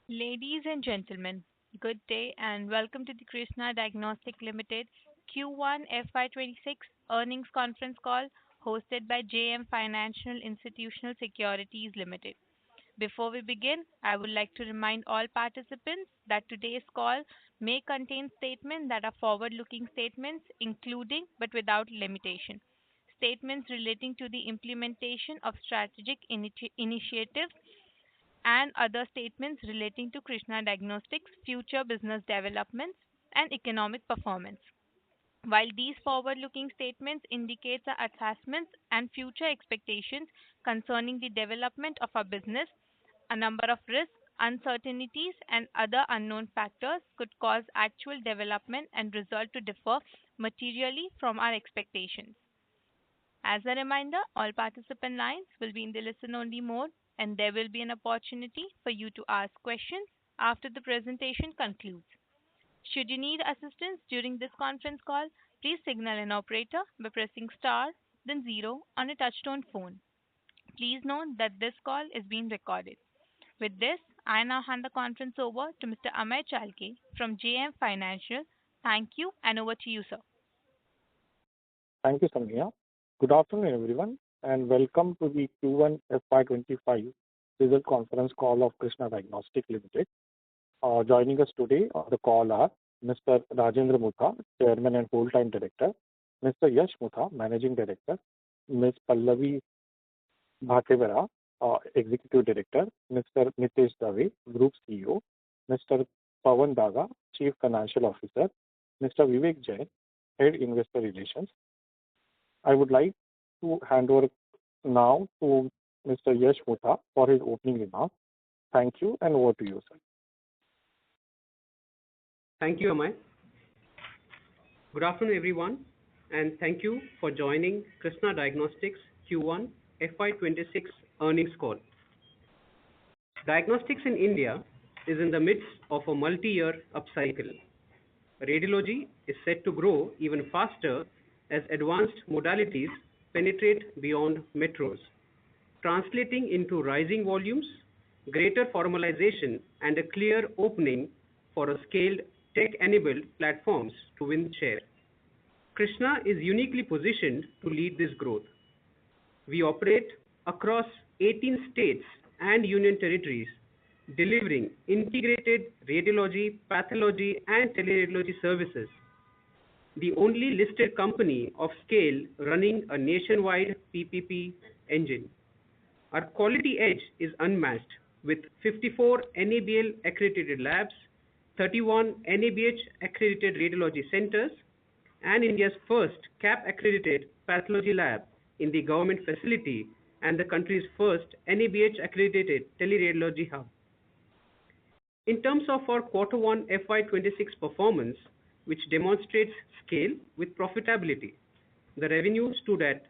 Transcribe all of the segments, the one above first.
Ladies and gentlemen, good day and welcome to the Krsnaa Diagnostics Limited Q1 FY26 earnings conference call hosted by JM Financial Institutional Securities Limited. Before we begin, I would like to remind all participants that today's call may contain statements that are forward-looking statements, including but without limitation. Statements relating to the implementation of strategic initiatives and other statements relating to Krishna Diagnostics' future business developments and economic performance. While these forward-looking statements indicate the assessments and future expectations concerning the development of our business, a number of risks, uncertainties, and other unknown factors could cause actual development and result to differ materially from our expectations. As a reminder, all participant lines will be in the listen-only mode, and there will be an opportunity for you to ask questions after the presentation concludes. Should you need assistance during this conference call, please signal an operator by pressing star, then zero on a touchtone phone. Please note that this call is being recorded. With this, I now hand the conference over to Mr. Amay Chalke from JM Financial. Thank you, and over to you, sir. Thank you, Samia. Good afternoon, everyone, and welcome to the Q1 FY25 result conference call of Krsnaa Diagnostics Limited. Joining us today on the call are Mr. Rajendra Mutha, Chairman and Whole-Time Director, Mr. Yash Mutha, Managing Director, Ms. Pallavi Bhatevara, Executive Director, Mr. Nitesh Dave, Group CEO, Mr. Pawan Daga, Chief Financial Officer, Mr. Vivek Jain, Head Investor Relations. I would like to hand over now to Mr. Yash Mutha for his opening remarks. Thank you, and over to you, sir. Thank you, Amay. Good afternoon, everyone, and thank you for joining Krsnaa Diagnostics Q1 FY26 earnings call. Diagnostics in India is in the midst of a multi-year upcycle. Radiology is set to grow even faster as advanced modalities penetrate beyond metros, translating into rising volumes, greater formalization, and a clear opening for a scaled tech-enabled platforms to win share. Krsnaa is uniquely positioned to lead this growth. We operate across 18 states and union territories, delivering integrated radiology, pathology, and teleradiology services. The only listed company of scale running a nationwide PPP engine. Our quality edge is unmatched with 54 NABL accredited labs, 31 NABH accredited radiology centers, and India's first CAP accredited pathology lab in the government facility and the country's first NABH accredited teleradiology hub. In terms of our Q1 FY26 performance, which demonstrates scale with profitability, the revenue stood at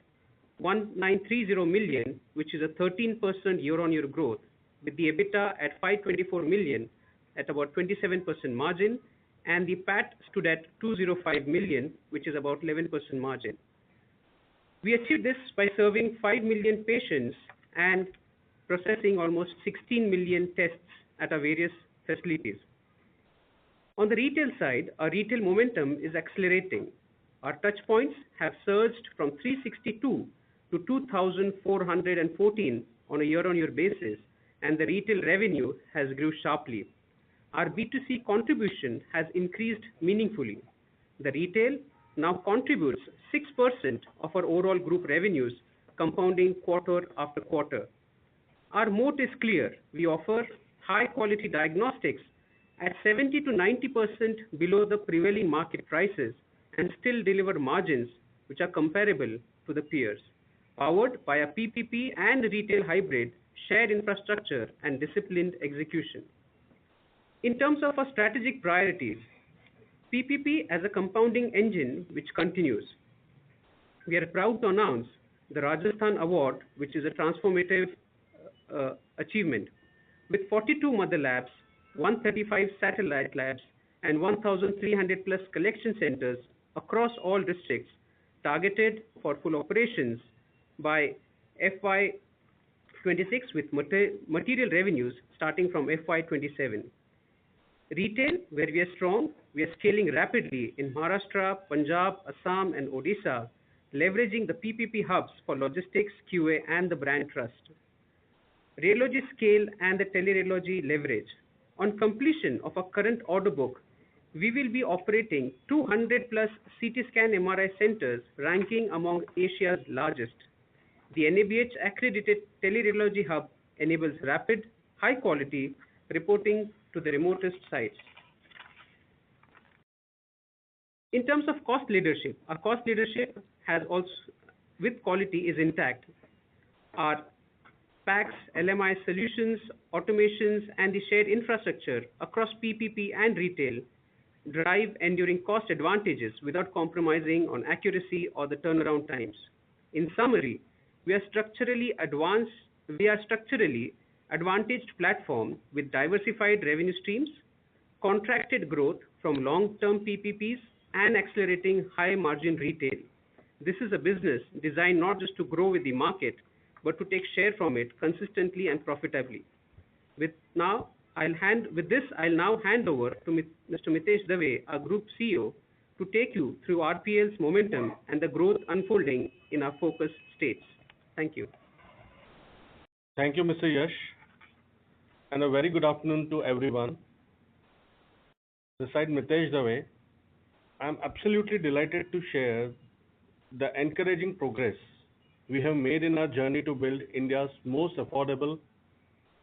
1930 million, which is a 13% year-on-year growth, with the EBITDA at 524 million at about 27% margin, and the PAT stood at 205 million, which is about 11% margin. We achieved this by serving 5 million patients and processing almost 16 million tests at our various facilities. On the retail side, our retail momentum is accelerating. Our touch points have surged from 362 to 2,414 on a year-on-year basis, and the retail revenue has grew sharply. Our B2C contribution has increased meaningfully. The retail now contributes 6% of our overall group revenues, compounding quarter after quarter. Our moat is clear. We offer high-quality diagnostics at 70 to 90% below the prevailing market prices and still deliver margins which are comparable to the peers, powered by a PPP and retail hybrid, shared infrastructure, and disciplined execution. In terms of our strategic priorities, PPP as a compounding engine which continues. We are proud to announce the Rajasthan Award, which is a transformative achievement, with 42 mother labs, 135 satellite labs, and 1,300 plus collection centers across all districts, targeted for full operations by FY 26 with material revenues starting from FY 27. Retail, where we are strong, we are scaling rapidly in Maharashtra, Punjab, Assam, and Odisha, leveraging the PPP hubs for logistics, QA, and the brand trust. Radiology scale and the teleradiology leverage. On completion of our current order book, we will be operating 200 plus CT scan MRI centers, ranking among Asia's largest. The NABH accredited teleradiology hub enables rapid, high quality reporting to the remotest sites. In terms of cost leadership, our cost leadership has also, with quality, is intact. Our PACS, LMI solutions, automations, and the shared infrastructure across PPP and retail drive enduring cost advantages without compromising on accuracy or the turnaround times. In summary, we are structurally advantaged platform with diversified revenue streams, contracted growth from long-term PPPs, and accelerating high-margin retail. This is a business designed not just to grow with the market, but to take share from it consistently and profitably. With this, I'll now hand over to Mr. Mitesh Dave, our Group CEO, to take you through RPL's momentum and the growth unfolding in our focus states. Thank you. Thank you, Mr. Yash, and a very good afternoon to everyone. Beside Mitesh Dave, I am absolutely delighted to share the encouraging progress we have made in our journey to build India's most affordable,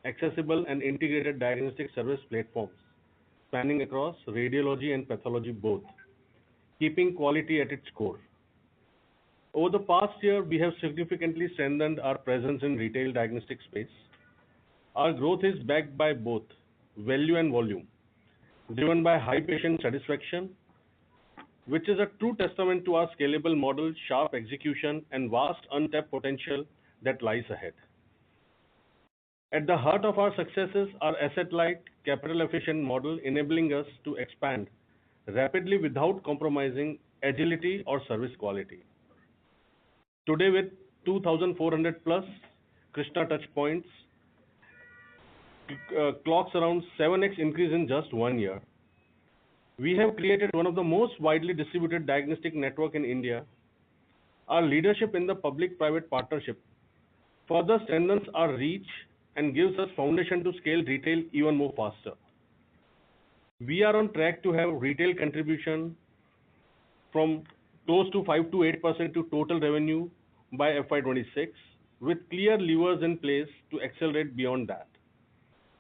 accessible, and integrated diagnostic service platforms, spanning across radiology and pathology both, keeping quality at its core. Over the past year, we have significantly strengthened our presence in retail diagnostic space. Our growth is backed by both value and volume, driven by high patient satisfaction, which is a true testament to our scalable model, sharp execution, and vast untapped potential that lies ahead. At the heart of our successes are asset-light, capital-efficient model enabling us to expand rapidly without compromising agility or service quality. Today, with 2,400 plus Krsnaa touch points, clocks around 7x increase in just 1 year. We have created one of the most widely distributed diagnostic network in India. Our leadership in the public-private partnership further strengthens our reach and gives us foundation to scale retail even more faster. We are on track to have retail contribution from close to 5 to 8% to total revenue by FY26, with clear levers in place to accelerate beyond that.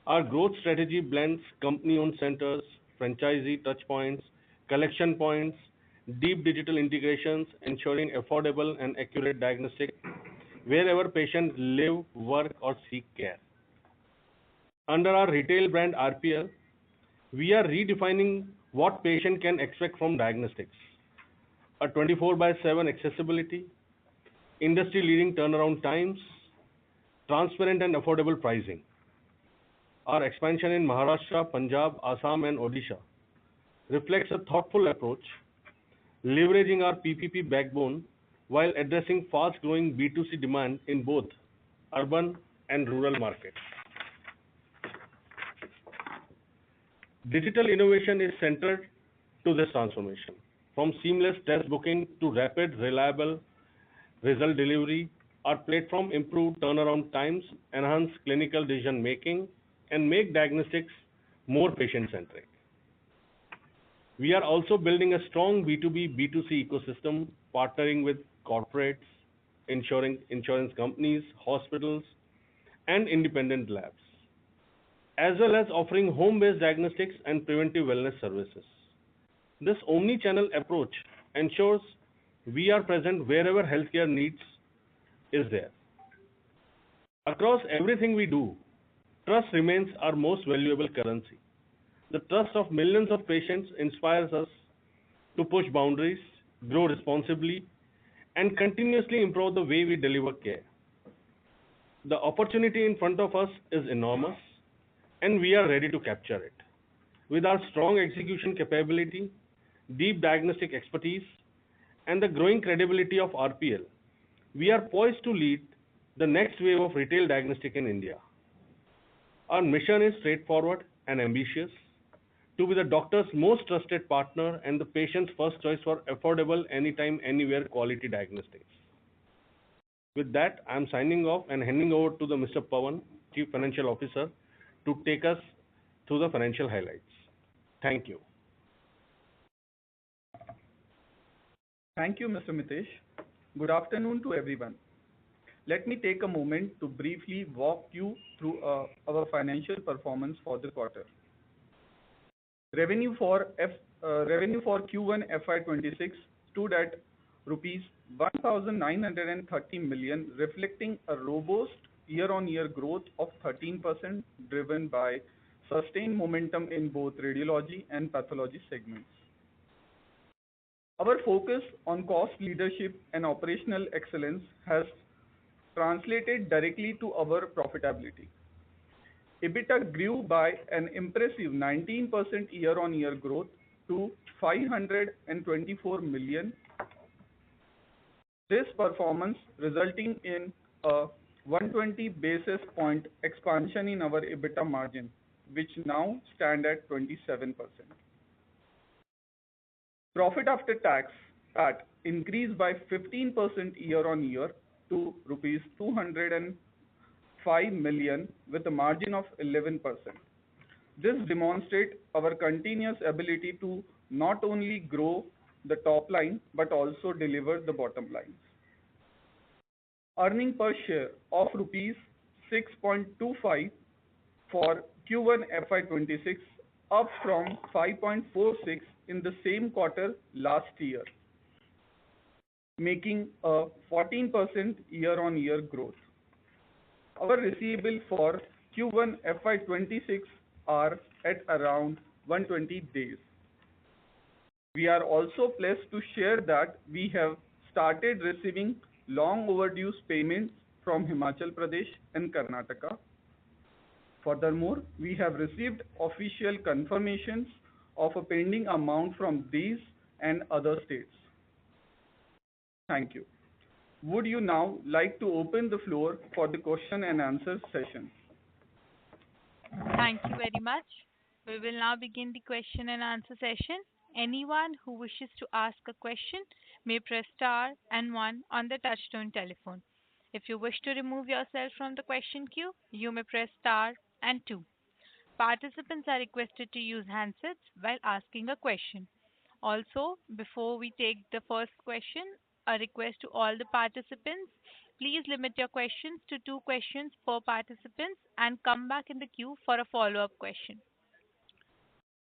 Our growth strategy blends company-owned centers, franchisee touchpoints, collection points, deep digital integrations, ensuring affordable and accurate diagnostic wherever patients live, work, or seek care. Under our retail brand RPL, we are redefining what patient can expect from diagnostics. A 24/7 accessibility, industry-leading turnaround times, transparent and affordable pricing. Our expansion in Maharashtra, Punjab, Assam, and Odisha reflects a thoughtful approach, leveraging our PPP backbone while addressing fast-growing B2C demand in both urban and rural markets. Digital innovation is centered to this transformation. From seamless test booking to rapid, reliable result delivery, our platform improves turnaround times, enhance clinical decision making, and make diagnostics more patient-centric. We are also building a strong B2B, B2C ecosystem, partnering with corporates, insurance companies, hospitals, and independent labs, as well as offering home-based diagnostics and preventive wellness services. This omni-channel approach ensures we are present wherever healthcare needs is there. Across everything we do, trust remains our most valuable currency. The trust of millions of patients inspires us to push boundaries, grow responsibly, and continuously improve the way we deliver care. The opportunity in front of us is enormous, and we are ready to capture it. With our strong execution capability, deep diagnostic expertise, and the growing credibility of RPL, we are poised to lead the next wave of retail diagnostic in India. Our mission is straightforward and ambitious: to be the doctor's most trusted partner and the patient's first choice for affordable, anytime, anywhere quality diagnostics. With that, I am signing off and handing over to the Mr. Pawan, Chief Financial Officer, to take us through the financial highlights. Thank you. Thank you, Mr. Mitesh. Good afternoon to everyone. Let me take a moment to briefly walk you through our financial performance for the quarter. Revenue for Q1 FY26 stood at rupees 1,930 million, reflecting a robust year-on-year growth of 13%, driven by sustained momentum in both radiology and pathology segments. Our focus on cost leadership and operational excellence has translated directly to our profitability. EBITDA grew by an impressive 19% year-on-year growth to 524 million. This performance resulting in a 120 basis point expansion in our EBITDA margin, which now stand at 27%. Profit after tax PAT increased by 15% year-on-year to rupees 205 million with a margin of 11%. This demonstrates our continuous ability to not only grow the top line but also deliver the bottom lines. Earning per share of rupees 6.25 for Q1 FY26, up from 5.46 in the same quarter last year, making a 14% year-on-year growth. Our receivable for Q1 FY26 are at around 120 days. We are also pleased to share that we have started receiving long overdue payments from Himachal Pradesh and Karnataka. Furthermore, we have received official confirmations of a pending amount from these and other states. Thank you. Would you now like to open the floor for the question and answer session? Thank you very much. We will now begin the question and answer session. Anyone who wishes to ask a question may press star and one on the touchtone telephone. If you wish to remove yourself from the question queue, you may press star and two. Participants are requested to use handsets while asking a question. Also, before we take the first question, a request to all the participants: please limit your questions to 2 questions per participant and come back in the queue for a follow-up question.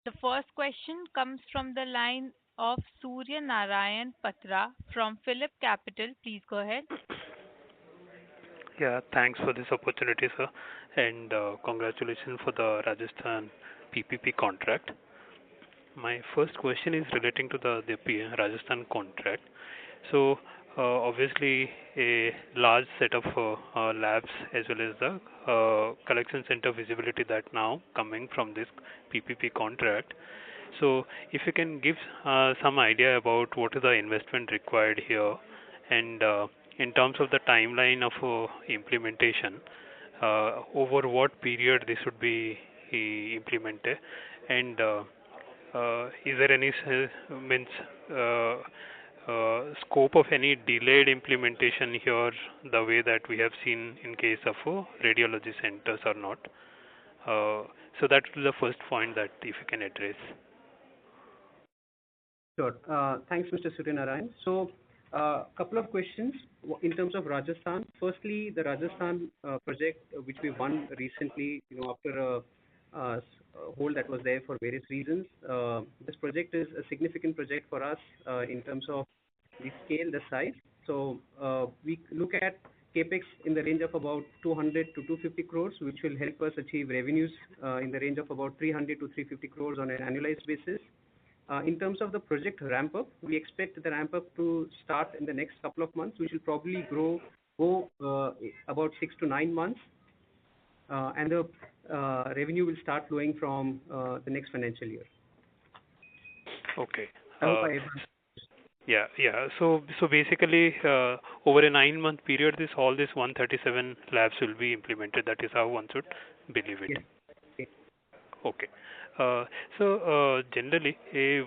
The first question comes from the line of Surya Narayan Patra from Phillip Capital. Please go ahead. Yeah, thanks for this opportunity, sir, and congratulations for the Rajasthan PPP contract. My first question is relating to the Rajasthan contract. So, obviously, a large set of labs as well as the collection center visibility that now coming from this PPP contract. So, if you can give some idea about what is the investment required here, and in terms of the timeline of implementation, over what period this would be implemented, and is there any scope of any delayed implementation here, the way that we have seen in case of radiology centers or not? So that is the first point that if you can address. Sure. Thanks, Mr. Surya Narayan. So, couple of questions in terms of Rajasthan. Firstly, the Rajasthan project, which we won recently, after a hold that was there for various reasons. This project is a significant project for us in terms of the scale, the size. So, we look at capex in the range of about 200 to 250 crores, which will help us achieve revenues in the range of about 300 to 350 crores on an annualized basis. In terms of the project ramp up, we expect the ramp up to start in the next couple of months, which will probably go about 6 to 9 months, and the revenue will start flowing from the next financial year. Okay. I hope Yeah, yeah. So basically, over a 9-month period, all this 137 labs will be implemented. That is how one should believe it. Yes. Yes. Okay. Uh, Generally,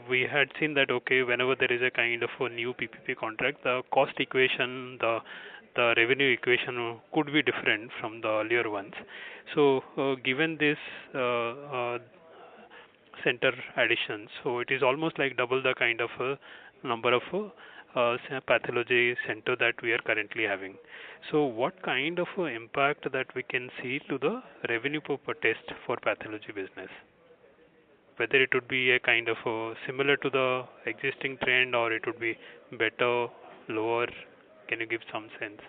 we had seen that, okay, whenever there is a kind of a new PPP contract, the cost equation, the revenue equation could be different from the earlier ones. So, given this center additions, so it is almost like double the kind of number of pathology center that we are currently having. So, what kind of impact that we can see to the revenue per test for pathology business? Whether it would be a kind of similar to the existing trend, or it would be better, lower? Can you give some sense?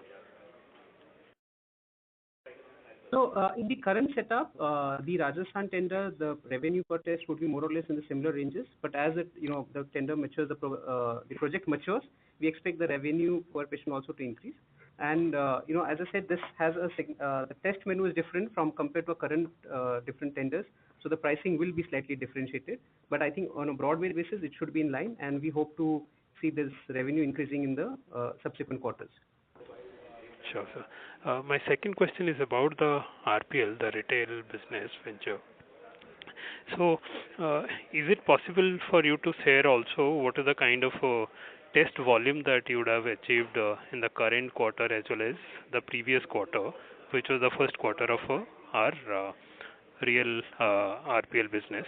So, in the current setup, the Rajasthan tender, the revenue per test would be more or less in the similar ranges. But as it, the tender matures, the project matures, we expect the revenue per patient also to increase. And, as I said, this has the test menu is different from compared to current different tenders. So the pricing will be slightly differentiated. But I think on a broad-based basis, it should be in line, and we hope to see this revenue increasing in the subsequent quarters. Sure, sir. My second question is about the RPL, the retail business venture. So, is it possible for you to share also what is the kind of test volume that you would have achieved in the current quarter as well as the previous quarter, which was the first quarter of our real RPL business?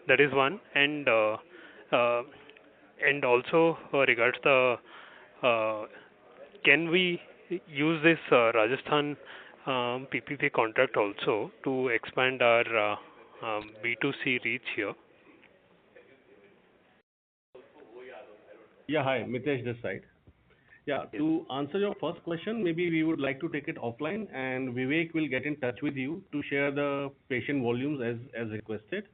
That is one. Uh, and also regards the uh, can we use this Rajasthan PPP contract also to expand our B2C reach here? Yeah, hi, Mitesh this side. Yeah, Yes. to answer your first question, maybe we would like to take it offline, and Vivek will get in touch with you to share the patient volumes as requested.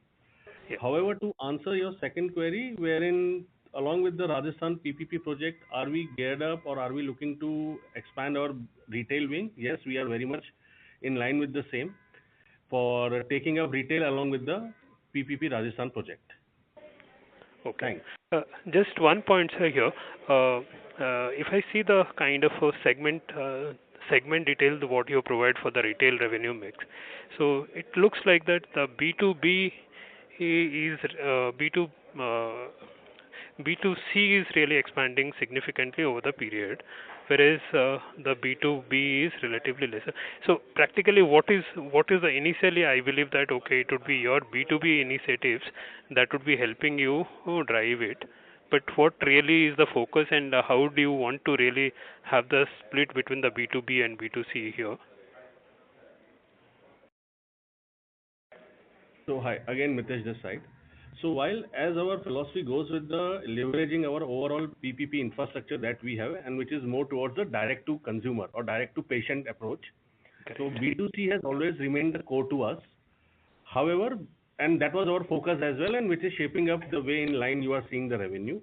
Yeah. However, to answer your second query, wherein along with the Rajasthan PPP project, are we geared up or are we looking to expand our retail wing? Yes, we are very much in line with the same for taking up retail along with the PPP Rajasthan project. Okay. Thanks. Just one point, sir, here. If I see the kind of segment detail what you provide for the retail revenue mix, so it looks like that the B2B is B2 uh, B2C is really expanding significantly over the period, whereas the B2B is relatively lesser. So practically, what is the initially? I believe that okay, it would be your B2B initiatives that would be helping you drive it. But what really is the focus, and how do you want to really have the split between the B2B and B2C here? So hi, again Mitesh this side. So while as our philosophy goes with the leveraging our overall PPP infrastructure that we have and which is more towards the direct to consumer or direct to patient approach. So Correct. B2C has always remained the core to us. However, and that was our focus as well, and which is shaping up the way in line you are seeing the revenue.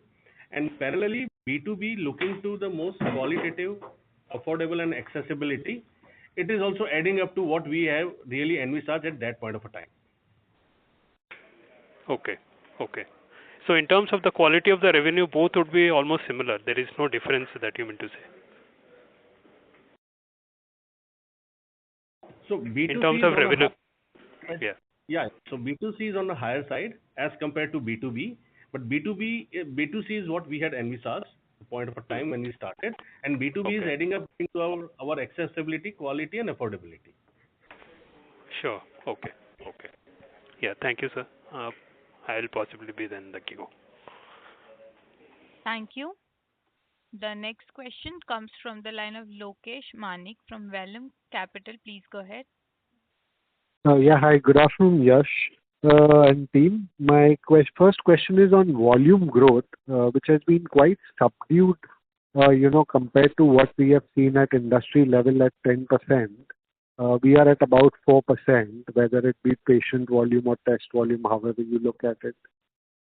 And parallelly, B2B looking to the most qualitative, affordable, and accessibility. It is also adding up to what we have really envisaged at that point of a time. Okay. Okay. So in terms of the quality of the revenue, both would be almost similar. There is no difference that you mean to say. So In terms B2C is of on a revenue, high, yeah. yeah. So B2C is on the higher side as compared to B2B. But B2C is what we had envisaged the point of a Hmm. time when we started, and B2B is Okay. adding up into our accessibility, quality, and affordability. Sure. Okay. Okay. Yeah. Thank you, sir. I'll possibly be then the queue. Thank you. The next question comes from the line of Lokesh Manik from Vellum Capital. Please go ahead. Yeah, hi, good afternoon, Yash and team. My first question is on volume growth, which has been quite subdued, compared to what we have seen at industry level at 10%. We are at about 4%, whether it be patient volume or test volume, however you look at it.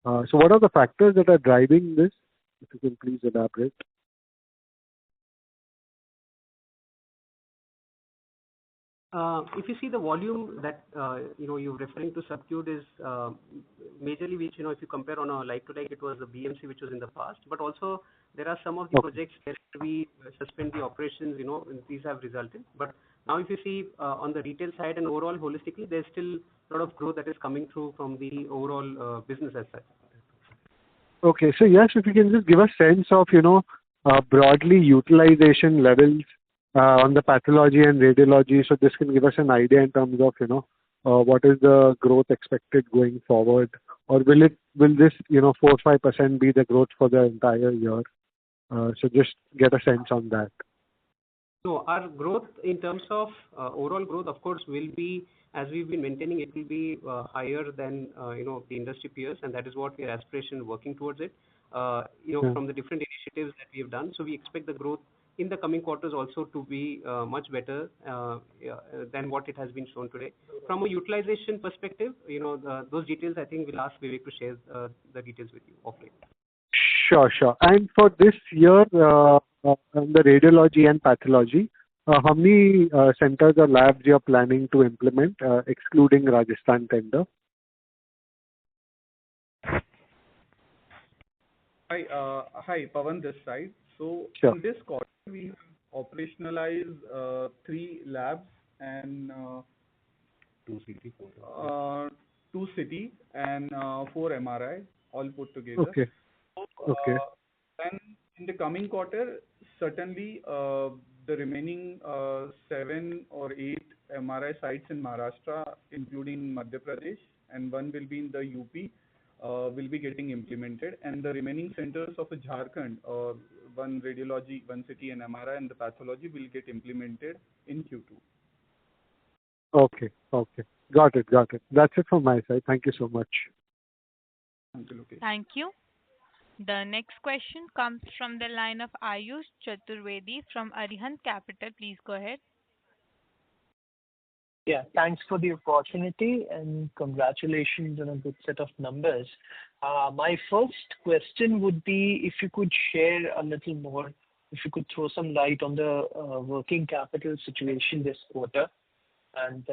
So what are the factors that are driving this? If you can please elaborate. If you see the volume that you're referring to subdued is majorly which, if you compare on a like-to-like, it was the BMC which was in the past, but also there are some of the projects where we suspend the operations, and these have resulted. But now if you see on the retail side and overall holistically, there's still a lot of growth that is coming through from the overall business as such. Okay. So yes, if you can just give a sense of, broadly utilization levels on the pathology and radiology, so this can give us an idea in terms of, what is the growth expected going forward, or will this, 4-5% be the growth for the entire year? So just get a sense on that. So our growth in terms of overall growth, of course, will be, as we've been maintaining, it will be higher than the industry peers, and that is what we are aspiration working towards it. From the different initiatives that we have done, so we expect the growth in the coming quarters also to be much better than what it has been shown today. From a utilization perspective, those details I think we'll ask Vivek to share the details with you offline. Sure. And for this year, on the radiology and pathology, how many centers or labs you are planning to implement, excluding Rajasthan tender? Hi, Pawan this side. So Sure. in this quarter, we operationalize 3 labs and 2 CT, 2 CT and 4 MRI, all put together. Okay. Okay. Then in the coming quarter, certainly the remaining 7 or 8 MRI sites in Maharashtra, including Madhya Pradesh, and one will be in the UP, will be getting implemented, and the remaining centers of Jharkhand, one radiology, one CT and MRI, and the pathology will get implemented in Q2. Okay. Got it. That's it from my side. Thank you so much. Thank you, Lokesh. Thank you. The next question comes from the line of Ayush Chaturvedi from Arihant Capital. Please go ahead. Yeah, thanks for the opportunity and congratulations on a good set of numbers. My first question would be if you could share a little more, if you could throw some light on the working capital situation this quarter. And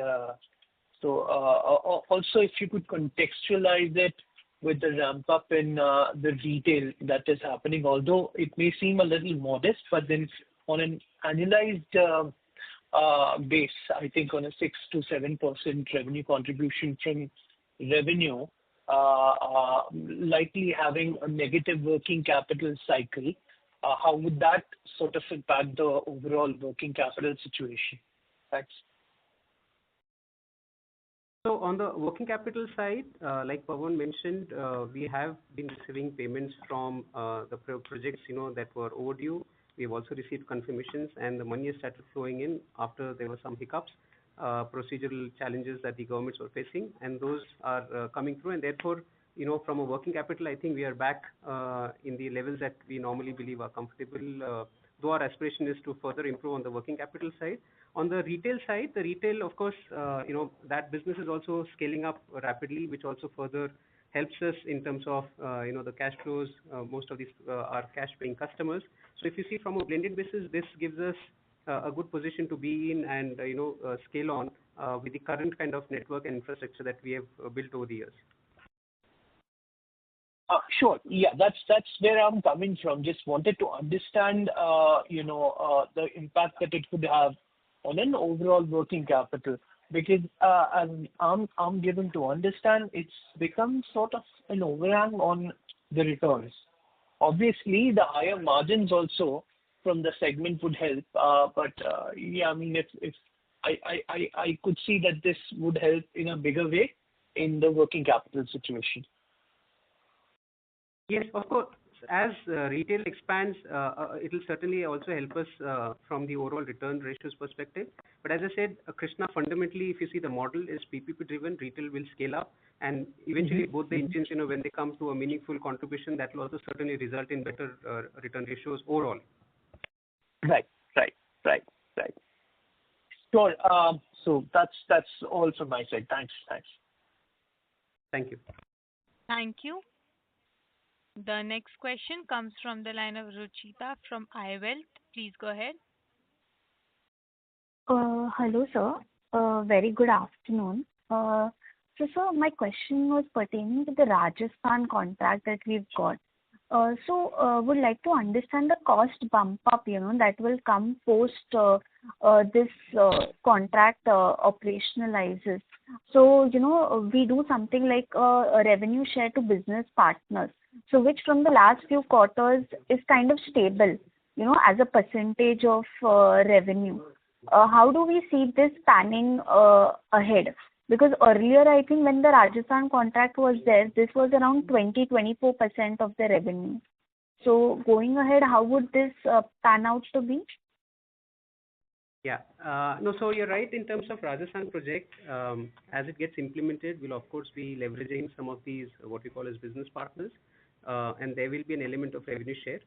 also if you could contextualize it with the ramp up in the retail that is happening, although it may seem a little modest, but then on an annualized base, I think on a 6 to 7% revenue contribution from revenue, likely having a negative working capital cycle, how would that sort of impact the overall working capital situation? Thanks. So on the working capital side, like Pawan mentioned, we have been receiving payments from the projects, that were overdue. We have also received confirmations, and the money has started flowing in after there were some hiccups, procedural challenges that the governments were facing, and those are coming through. And therefore, from a working capital, I think we are back in the levels that we normally believe are comfortable. Though our aspiration is to further improve on the working capital side. On the retail side, of course, that business is also scaling up rapidly, which also further helps us in terms of, the cash flows. Most of these are cash-paying customers. So if you see from a blended basis, this gives us a good position to be in and, scale on with the current kind of network and infrastructure that we have built over the years. Sure. Yeah, that's where I'm coming from. Just wanted to understand, the impact that it could have on an overall working capital, because as I'm given to understand, it's become sort of an overhang on the returns. Obviously, the higher margins also from the segment would help, but yeah, I mean, if I could see that this would help in a bigger way in the working capital situation. Yes, of course. As retail expands, it will certainly also help us from the overall return ratios perspective. But as I said, Krsnaa fundamentally, if you see the model is PPP driven, retail will scale up, and eventually both the engines, when they come to a meaningful contribution, that will also certainly result in better return ratios overall. Right. Sure. So that's all from my side. Thanks. Thank you. Thank you. The next question comes from the line of Ruchita from iWealth. Please go ahead. Hello, sir. Very good afternoon. So my question was pertaining to the Rajasthan contract that we've got. Would like to understand the cost bump up, that will come post this contract operationalizes. We do something like a revenue share to business partners, so which from the last few quarters is kind of stable, as a percentage of revenue. How do we see this panning ahead? Because earlier, I think when the Rajasthan contract was there, this was around 20-24% of the revenue. So going ahead, how would this pan out to be? Yeah. No, so you're right in terms of Rajasthan project. As it gets implemented, we'll of course be leveraging some of these, what we call as business partners, and there will be an element of revenue share.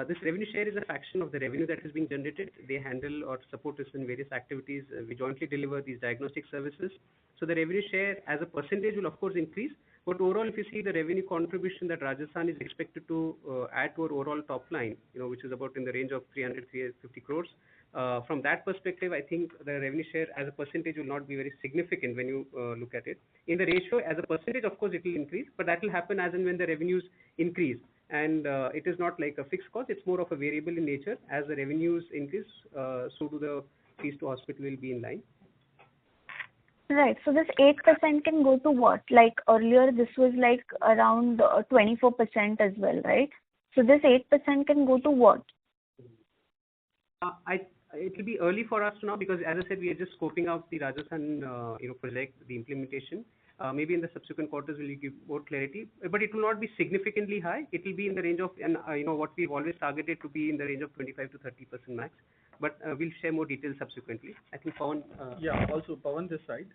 This revenue share is a fraction of the revenue that is being generated. They handle or support us in various activities. We jointly deliver these diagnostic services. So the revenue share as a percentage will of course increase. But overall, if you see the revenue contribution that Rajasthan is expected to add to our overall top line, which is about in the range of 300-350 crores. From that perspective, I think the revenue share as a percentage will not be very significant when you look at it. In the ratio, as a percentage, of course, it will increase, but that will happen as and when the revenues increase. And it is not like a fixed cost, it's more of a variable in nature. As the revenues increase, so do the fees to hospital will be in line. Right. So this 8% can go to what? Like earlier, this was like around 24% as well, right? So this 8% can go to what? It will be early for us to know because, as I said, we are just scoping out the Rajasthan, project, the implementation. Maybe in the subsequent quarters will give more clarity, but it will not be significantly high. It will be in the range of, and what we've always targeted to be in the range of 25 to 30% max. But we'll share more details subsequently. I think Pawan. Also Pawan this side.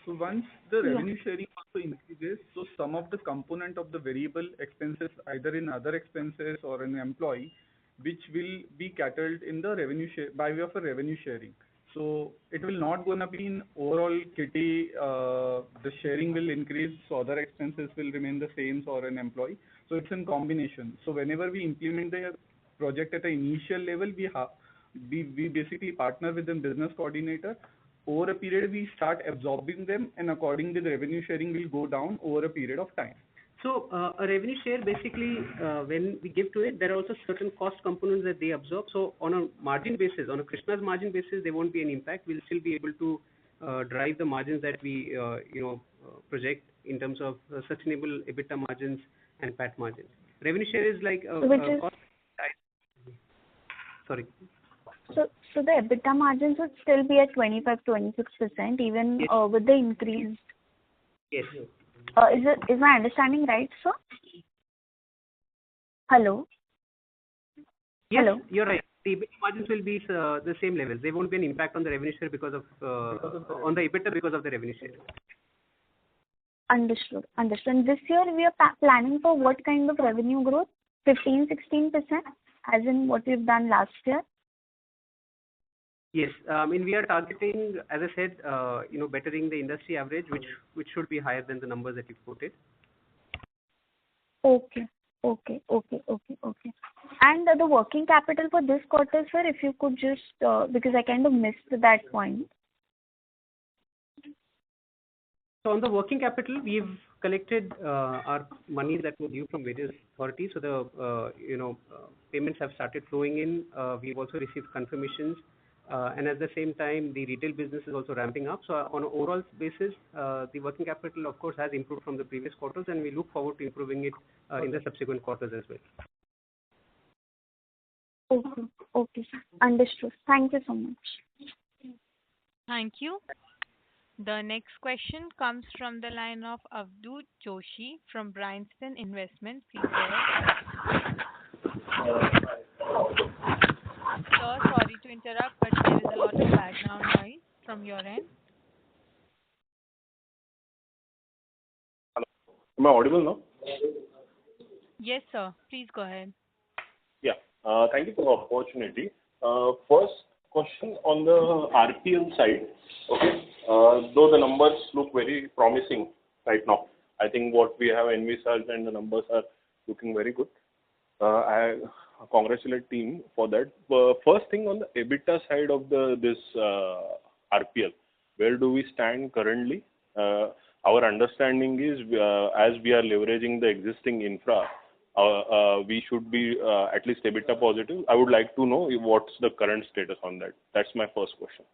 So once the revenue sharing also increases, so some of the component of the variable expenses, either in other expenses or in employee, which will be catered in the revenue share by way of a revenue sharing. So it will not gonna be in overall kitty, the sharing will increase, so other expenses will remain the same or an employee. So it's in combination. So whenever we implement the project at an initial level, we basically partner with the business coordinator. Over a period, we start absorbing them, and accordingly, the revenue sharing will go down over a period of time. So a revenue share, basically, when we give to it, there are also certain cost components that they absorb. So on a margin basis, on a Krsnaa's margin basis, there won't be any impact. We'll still be able to drive the margins that we, project in terms of sustainable EBITDA margins and PAT margins. Revenue share is like a cost. Sorry. So the EBITDA margins would still be at 25-26%, even yes. With the increased. Yes. Is my understanding right, sir? Hello? Yes, Hello? You're right. The EBITDA margins will be the same level. There won't be an impact on the revenue share because of on the EBITDA because of the revenue share. Understood. And this year we are planning for what kind of revenue growth? 15-16%, as in what we've done last year? Yes. We are targeting, as I said, bettering the industry average, which should be higher than the numbers that you quoted. Okay. And the working capital for this quarter, sir, if you could just, because I kind of missed that point. So on the working capital, we've collected our money that were due from various authorities. So the payments have started flowing in. We've also received confirmations. And at the same time, the retail business is also ramping up. So on an overall basis, the working capital, of course, has improved from the previous quarters, and we look forward to improving it in the subsequent quarters as well. Okay, sir. Understood. Thank you so much. Thank you. The next question comes from the line of Avadhoot Joshi from Bryanston Investment. Please go ahead. Sir, sorry to interrupt, but there is a lot of background noise from your end. Hello. Am I audible now? Yes, sir. Please go ahead. Yeah. Thank you for the opportunity. First question on the RPL side. Okay. Though the numbers look very promising right now, I think what we have envisaged and the numbers are looking very good. I congratulate team for that. First thing on the EBITDA side of this RPL, where do we stand currently? Our understanding is, as we are leveraging the existing infra, we should be at least EBITDA positive. I would like to know what's the current status on that. That's my first question.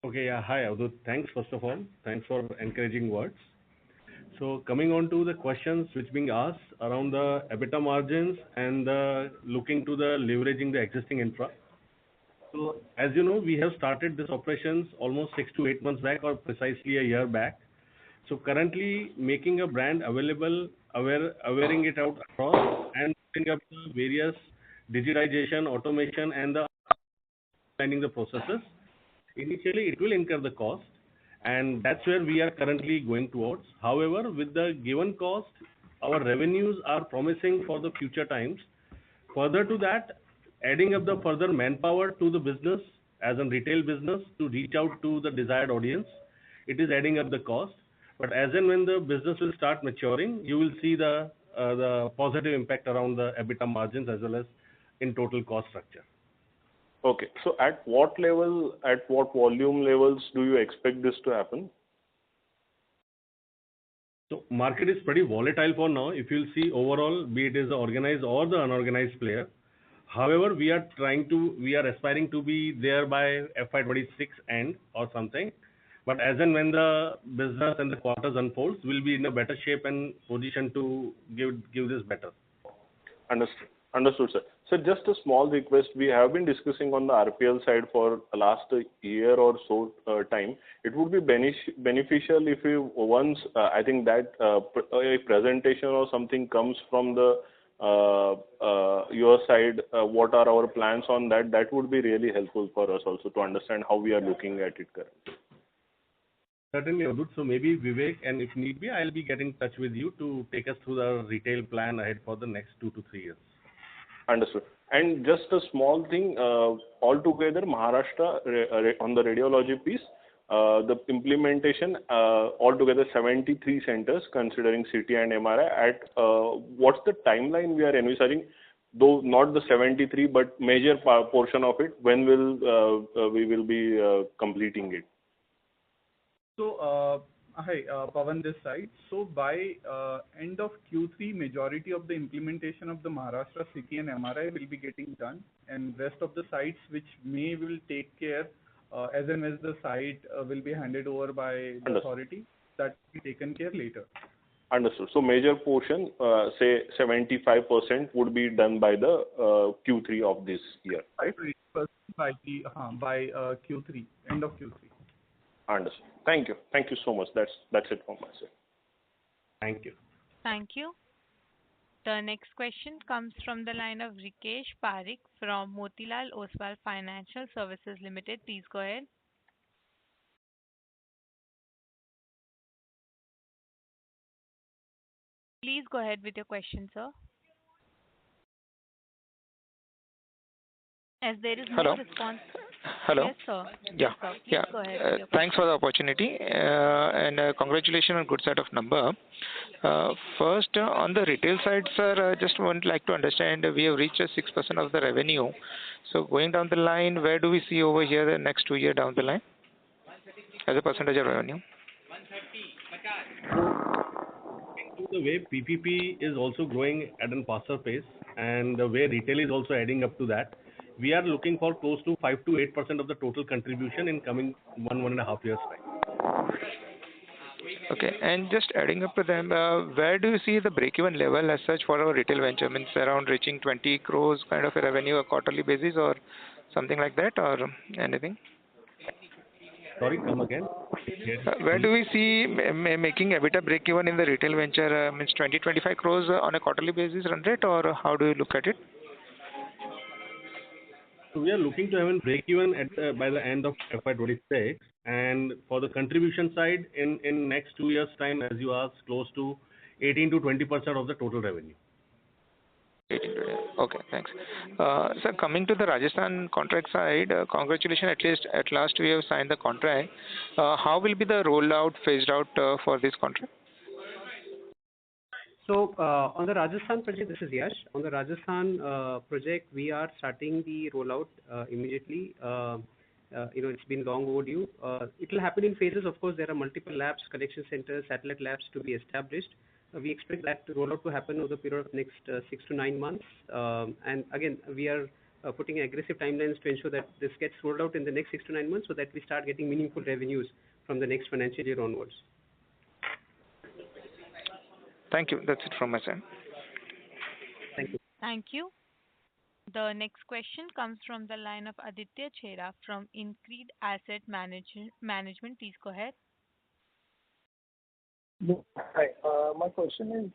Okay, yeah. Hi, Avadut. Thanks, first of all. Thanks for encouraging words. So coming on to the questions which being asked around the EBITDA margins and looking to the leveraging the existing infra. So as you know, we have started this operations almost 6 to 8 months back, or precisely a year back. So currently making a brand available, awareing it out across, and putting up the various digitization, automation, and the planning the processes. Initially, it will incur the cost, and that's where we are currently going towards. However, with the given cost, our revenues are promising for the future times. Further to that, adding up the further manpower to the business as a retail business to reach out to the desired audience, it is adding up the cost. But as and when the business will start maturing, you will see the positive impact around the EBITDA margins as well as in total cost structure. Okay. So at what level, at what volume levels do you expect this to happen? So market is pretty volatile for now. If you'll see overall, be it is the organized or the unorganized player. However, we are aspiring to be there by FY26 end or something. But as and when the business and the quarters unfolds, we'll be in a better shape and position to give this better. Understood. Understood, sir. So just a small request. We have been discussing on the RPL side for last year or so time. It would be beneficial if you once, I think that a presentation or something comes from the your side, what are our plans on that? That would be really helpful for us also to understand how we are looking at it currently. Certainly, Abdul. So maybe Vivek, and if need be, I'll be getting in touch with you to take us through the retail plan ahead for the next 2 to 3 years. Understood. And just a small thing, altogether, Maharashtra on the radiology piece, the implementation altogether 73 centers considering CT and MRI. At what's the timeline we are envisaging? Though not the 73, but major portion of it. When will we will be completing it? So, hi, Pawan this side. So by end of Q3, majority of the implementation of the Maharashtra CT and MRI will be getting done, and rest of the sites which will take care as and as the site will be handed over by the authority, that will be taken care later. Understood. So major portion, say 75% would be done by the Q3 of this year, right? By Q3, end of Q3. Understood. Thank you. Thank you so much. That's it from my side. Thank you. Thank you. The next question comes from the line of Rikesh Parikh from Motilal Oswal Financial Services Limited. Please go ahead. Please go ahead with your question, sir. As there is no response. Hello. Yes, sir. Yeah. Yes, sir. Please go ahead with your Thanks for the opportunity and congratulations on good set of number. First, on the retail side, sir, just would like to understand we have reached 6% of the revenue. So going down the line, where do we see over here the next 2 years down the line as a percentage of revenue? The way PPP is also growing at a faster pace, and the way retail is also adding up to that, we are looking for close to 5 to 8% of the total contribution in coming 1.5 years time. Okay, and just adding up to them, where do you see the break-even level as such for our retail venture? Means around reaching 20 crores kind of a revenue a quarterly basis or something like that, or anything? Sorry, come again. Where do we see making EBITDA break-even in the retail venture? Means 20-25 crores on a quarterly basis run rate, or how do you look at it? So we are looking to have a break-even at by the end of FY26, and for the contribution side, in next 2 years' time, as you asked, close to 18 to 20% of the total revenue. 18 to 20. Okay, thanks. Sir, coming to the Rajasthan contract side, congratulations, at least at last we have signed the contract. How will be the rollout phased out for this contract? So on the Rajasthan project, this is Yash. On the Rajasthan project, we are starting the rollout immediately. it's been long overdue. It will happen in phases. Of course, there are multiple labs, collection centers, satellite labs to be established. We expect that rollout to happen over the period of next 6 to 9 months. And again, we are putting aggressive timelines to ensure that this gets rolled out in the next 6 to 9 months so that we start getting meaningful revenues from the next financial year onwards. Thank you. That's it from my side. Thank you. Thank you. The next question comes from the line of Aditya Chheda from Increed Asset Management. Please go ahead. Hi. My question is,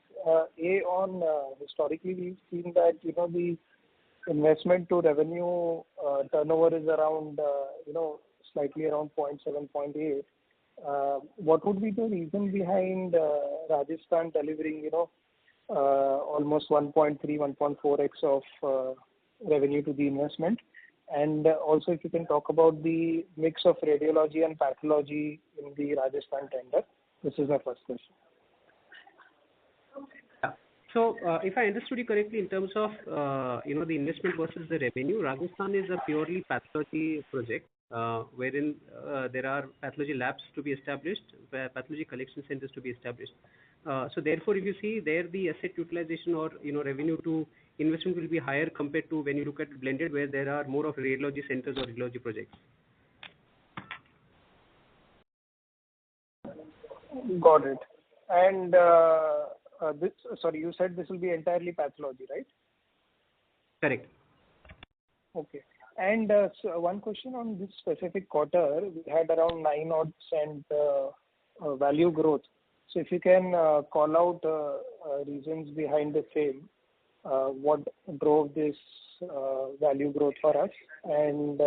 on historically, we've seen that, the investment to revenue turnover is around, slightly around 0.7, 0.8. What would be the reason behind Rajasthan delivering, almost 1.3, 1.4x of revenue to the investment? And also, if you can talk about the mix of radiology and pathology in the Rajasthan tender. This is my first question. Yeah. So, if I understood you correctly, in terms of the investment versus the revenue, Rajasthan is a purely pathology project, wherein there are pathology labs to be established, pathology collection centers to be established. So therefore, if you see there, the asset utilization or revenue to investment will be higher compared to when you look at blended, where there are more of radiology centers or radiology projects. Got it. And you said this will be entirely pathology, right? Correct. Okay. And so one question on this specific quarter, we had around 9% value growth. So if you can call out reasons behind the same, what drove this value growth for us, and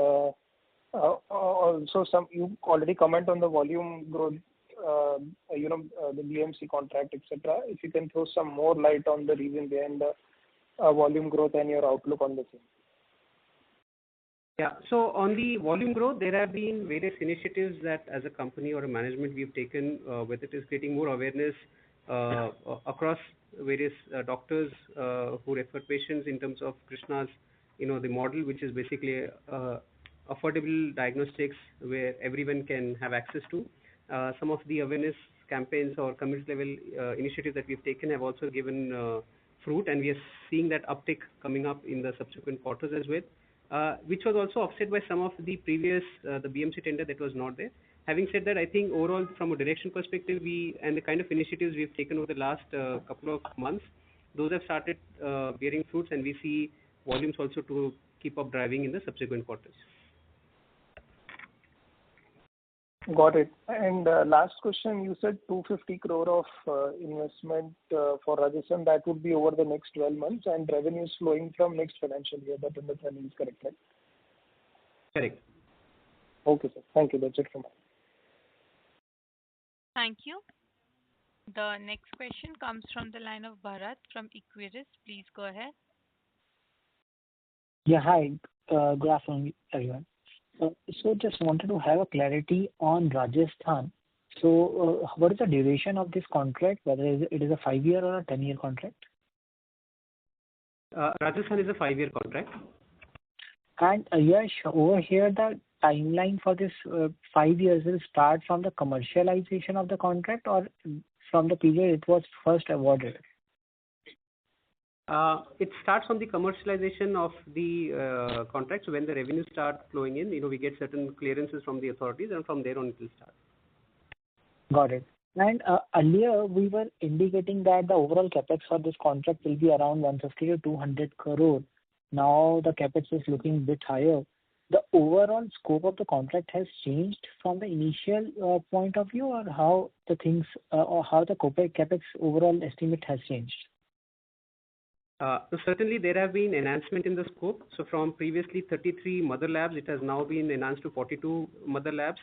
also you already comment on the volume growth, the BMC contract, etc. If you can throw some more light on the reason behind the volume growth and your outlook on the same. Yeah. So on the volume growth, there have been various initiatives that as a company or a management we've taken, whether it is creating more awareness across various doctors who refer patients in terms of Krsnaa's, the model, which is basically affordable diagnostics where everyone can have access to. Some of the awareness campaigns or community level initiatives that we've taken have also given fruit, and we are seeing that uptick coming up in the subsequent quarters as well, which was also offset by some of the previous the BMC tender that was not there. Having said that, I think overall from a direction perspective, and the kind of initiatives we've taken over the last couple of months, those have started bearing fruits, and we see volumes also to keep up driving in the subsequent quarters. Got it. And last question, you said 250 crore of investment for Rajasthan. That would be over the next 12 months, and revenues flowing from next financial year. That understanding is correct, right? Correct. Okay, sir. Thank you. That's it from me. Thank you. The next question comes from the line of Bharat from Equirus. Please go ahead. Yeah, hi. Good afternoon, everyone. So just wanted to have a clarity on Rajasthan. So what is the duration of this contract, whether it is a 5-year or a 10-year contract? Rajasthan is a 5-year contract. And yes, over here the timeline for this 5 years will start from the commercialization of the contract or from the period it was first awarded? It starts from the commercialization of the contract. So when the revenues start flowing in, we get certain clearances from the authorities, and from there on it will start. Got it. And earlier we were indicating that the overall capex for this contract will be around 150 to 200 crore. Now the capex is looking a bit higher. The overall scope of the contract has changed from the initial point of view, or how the things or how the capex overall estimate has changed? So certainly there have been enhancement in the scope. So from previously 33 mother labs, it has now been enhanced to 42 mother labs.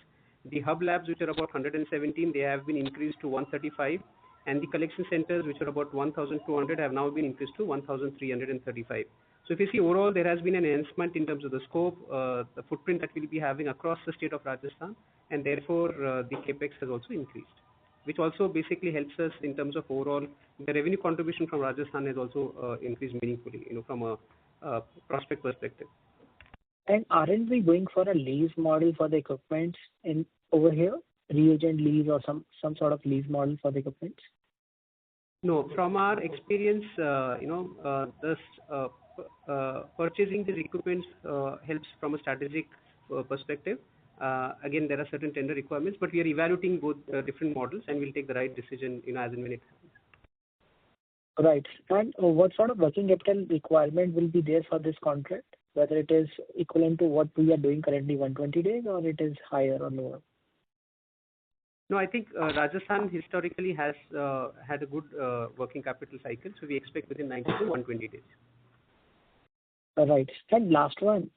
The hub labs, which are about 117, they have been increased to 135. And the collection centers, which are about 1,200, have now been increased to 1,335. So if you see overall, there has been an enhancement in terms of the scope, the footprint that we'll be having across the state of Rajasthan, and therefore the capex has also increased, which also basically helps us in terms of overall the revenue contribution from Rajasthan has also increased meaningfully, from a prospect perspective. And aren't we going for a lease model for the equipment in over here, reagent lease or some sort of lease model for the equipment? No, from our experience, this purchasing these equipments helps from a strategic perspective. Again, there are certain tender requirements, but we are evaluating both different models, and we'll take the right decision, as and when it happens. Right. And what sort of working capital requirement will be there for this contract? Whether it is equivalent to what we are doing currently, 120 days, or it is higher or lower? No, I think Rajasthan historically has had a good working capital cycle, so we expect within 90 to 120 days. Right. And last one,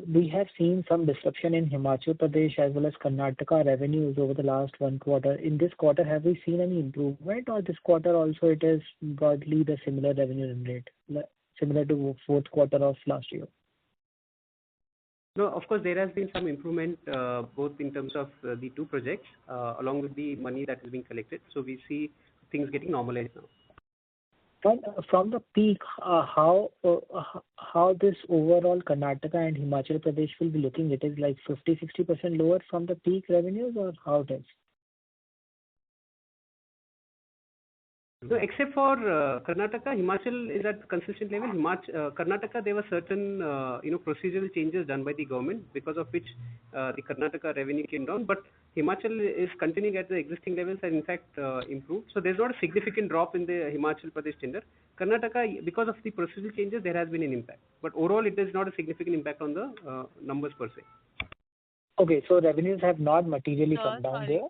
we have seen some disruption in Himachal Pradesh as well as Karnataka revenues over the last one quarter. In this quarter, have we seen any improvement, or this quarter also it is broadly the similar revenue rate, similar to fourth quarter of last year? No, of course, there has been some improvement both in terms of the two projects along with the money that is being collected. So we see things getting normalized now. And from the peak, how this overall Karnataka and Himachal Pradesh will be looking? It is like 50-60% lower from the peak revenues, or how it is? So except for Karnataka, Himachal is at consistent level. Karnataka, there were certain procedural changes done by the government, because of which the Karnataka revenue came down. But Himachal is continuing at the existing levels and in fact improved. So there's not a significant drop in the Himachal Pradesh tender. Karnataka, because of the procedural changes, there has been an impact. But overall, it is not a significant impact on the numbers per se. Okay, so revenues have not materially come down there?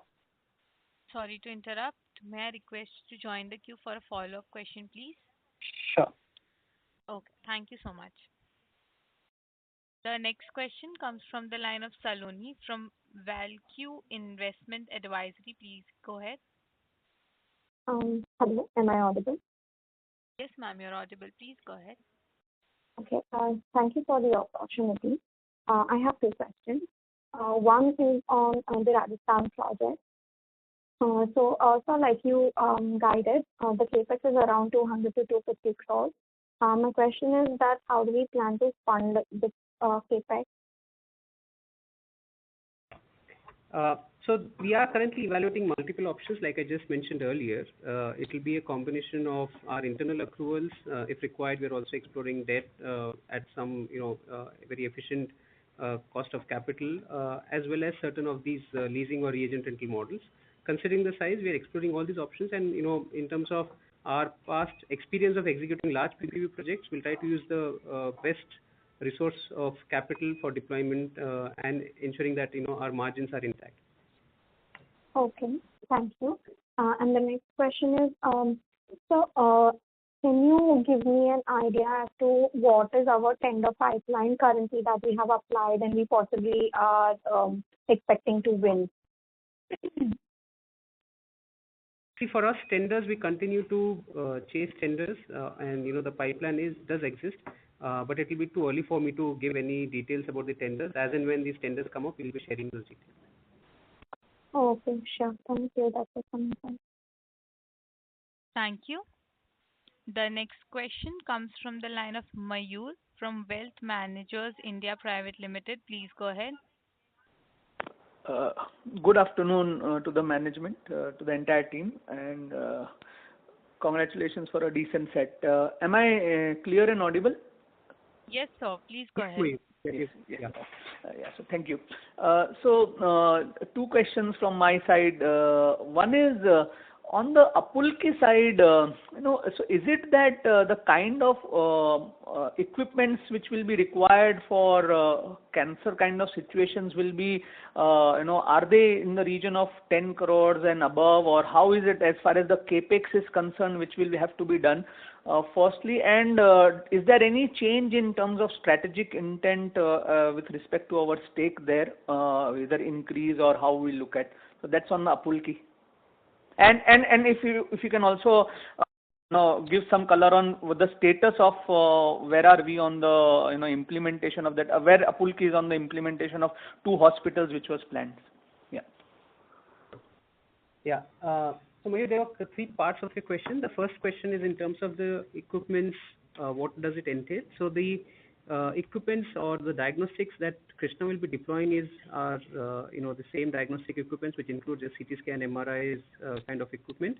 Sorry to interrupt. May I request to join the queue for a follow-up question, please? Sure. Okay, thank you so much. The next question comes from the line of Saloni from Value Investment Advisory. Please go ahead. Hello, am I audible? Yes, ma'am, you're audible. Please go ahead. Okay, thank you for the opportunity. I have two questions. One is on the Rajasthan project. So like you guided, the capex is around 200 to 250 crores. My question is that how do we plan to fund this capex? So we are currently evaluating multiple options, like I just mentioned earlier. It will be a combination of our internal accruals. If required, we are also exploring debt at some very efficient cost of capital, as well as certain of these leasing or reagent rental models. Considering the size, we are exploring all these options, and in terms of our past experience of executing large PPP projects, we'll try to use the best resource of capital for deployment and ensuring that our margins are intact. Okay, thank you. And the next question is, can you give me an idea as to what is our tender pipeline currently that we have applied and we possibly are expecting to win? See, for us, tenders, we continue to chase tenders, and the pipeline does exist, but it will be too early for me to give any details about the tenders. As and when these tenders come up, we'll be sharing those details. Okay, sure. Thank you. That's it from my side. Thank you. The next question comes from the line of Mayur from Wealth Managers India Private Limited. Please go ahead. Good afternoon to the management, to the entire team, and congratulations for a decent set. Am I clear and audible? Yes, sir. Please go ahead. So thank you. So two questions from my side. One is on the Apulki side. So is it that the kind of equipments which will be required for cancer kind of situations will be, are they in the region of 10 crores and above, or how is it as far as the capex is concerned, which will have to be done? Firstly, and is there any change in terms of strategic intent with respect to our stake there, either increase or how we look at? So that's on the Apulki. And if you can also give some color on the status of where are we on the implementation of that, where Apulki is on the implementation of 2 hospitals which was planned. So Mayur, there are 3 parts of your question. The first question is in terms of the equipments, what does it entail? So the equipments or the diagnostics that Krsnaa will be deploying are the same diagnostic equipments, which includes the CT scan, MRIs kind of equipment.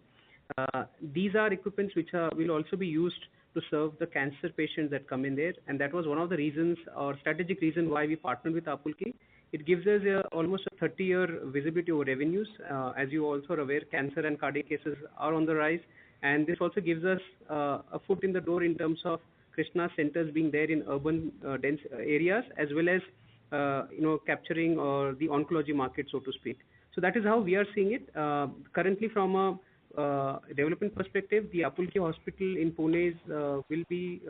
These are equipments which will also be used to serve the cancer patients that come in there, and that was one of the reasons or strategic reason why we partnered with Apulki. It gives us almost a 30-year visibility over revenues. As you also are aware, cancer and cardiac cases are on the rise, and this also gives us a foot in the door in terms of Krsnaa centers being there in urban dense areas, as well as capturing the oncology market, so to speak. So that is how we are seeing it. Currently, from a development perspective, the Apulki hospital in Pune will be,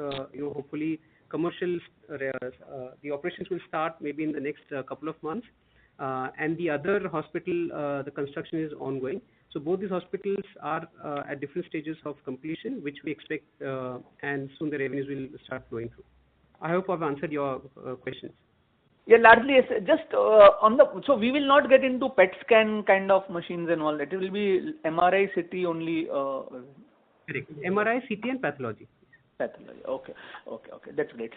hopefully commercial. The operations will start maybe in the next couple of months, and the other hospital, the construction is ongoing. So both these hospitals are at different stages of completion, which we expect, and soon the revenues will start flowing through. I hope I've answered your questions. Yeah, largely yes. Just so we will not get into PET scan kind of machines and all that. It will be MRI, CT only. Correct. MRI, CT, and pathology. Pathology. Okay. That's great.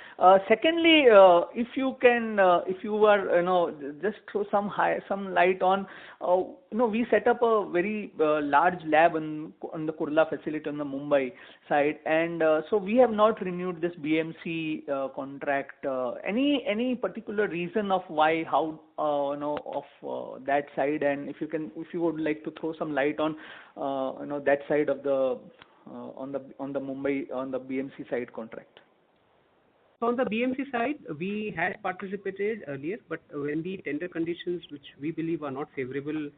Secondly, if you can, if you are, just throw some light on, we set up a very large lab on the Kurla facility on the Mumbai side, and so we have not renewed this BMC contract. Any particular reason of why, how, of that side, and if you would like to throw some light on, that side of the. On the Mumbai, on the BMC side contract? So on the BMC side, we had participated earlier, but when the tender conditions, which we believe are not favorable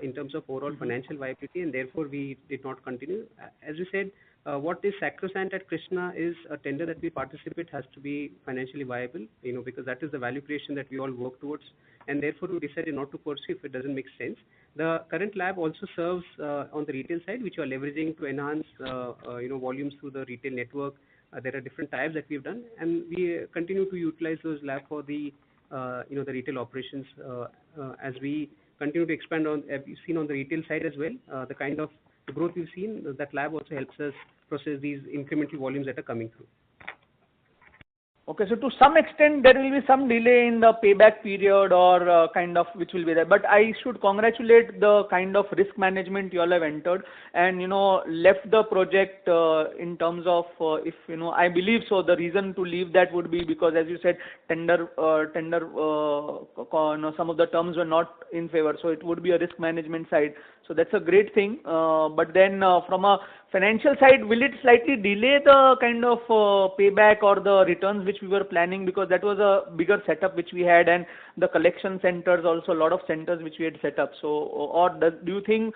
in terms of overall financial viability, and therefore we did not continue. As you said, what is sacrosanct at Krsnaa is a tender that we participate has to be financially viable, because that is the value creation that we all work towards, and therefore we decided not to pursue if it doesn't make sense. The current lab also serves on the retail side, which we are leveraging to enhance volumes through the retail network. There are different types that we've done, and we continue to utilize those labs for the the retail operations as we continue to expand on. You've seen on the retail side as well, the kind of growth we've seen. That lab also helps us process these incremental volumes that are coming through. Okay, so to some extent there will be some delay in the payback period or kind of which will be there. But I should congratulate the kind of risk management you all have entered and left the project in terms of if I believe so. The reason to leave that would be because, as you said, tender some of the terms were not in favor. So it would be a risk management side. So that's a great thing. But then from a financial side, will it slightly delay the kind of payback or the returns which we were planning, because that was a bigger setup which we had, and the collection centers also, a lot of centers which we had set up. So, or do you think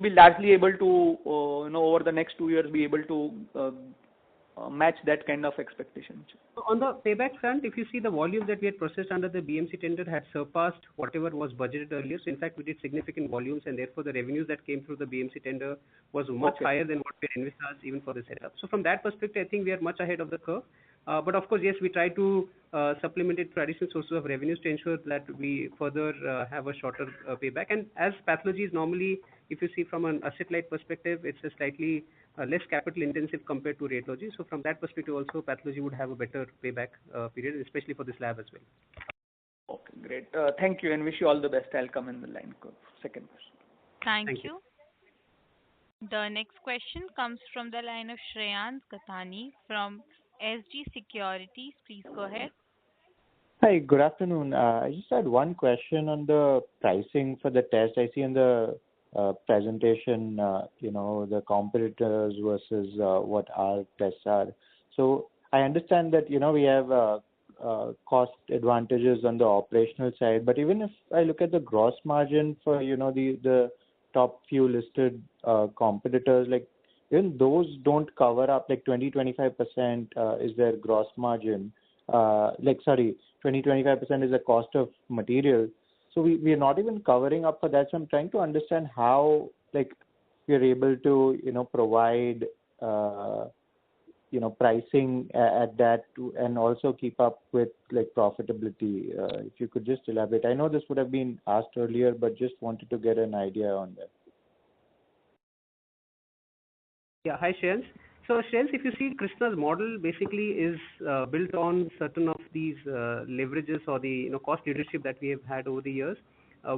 we'll be largely able to, over the next 2 years, be able to match that kind of expectation? On the payback front, if you see the volumes that we had processed under the BMC tender had surpassed whatever was budgeted earlier. So in fact, we did significant volumes, and therefore the revenues that came through the BMC tender was much higher than what we envisaged even for the setup. So from that perspective, I think we are much ahead of the curve. But of course, yes, we try to supplement it through additional sources of revenues to ensure that we further have a shorter payback. And as pathology is normally, if you see from an asset-light perspective, it's a slightly less capital intensive compared to radiology. So from that perspective also, pathology would have a better payback period, especially for this lab as well. Okay, great. Thank you, and wish you all the best. I'll come in the line. Second question. Thank you. The next question comes from the line of Shreyans Gathani from SG Securities. Please go ahead. Hi, good afternoon. I just had one question on the pricing for the test. I see in the presentation, the competitors versus what our tests are. So I understand that, we have cost advantages on the operational side, but even if I look at the gross margin for, the top few listed competitors, like even those don't cover up, like 20-25% is their gross margin. 20-25% is the cost of material. So we are not even covering up for that. So I'm trying to understand how, we are able to, provide, pricing at that and also keep up with profitability. If you could just elaborate. I know this would have been asked earlier, but just wanted to get an idea on that. Yeah, hi Shreyans. So, Shreyans, if you see, Krsnaa's model basically is built on certain of these leverages or the cost leadership that we have had over the years.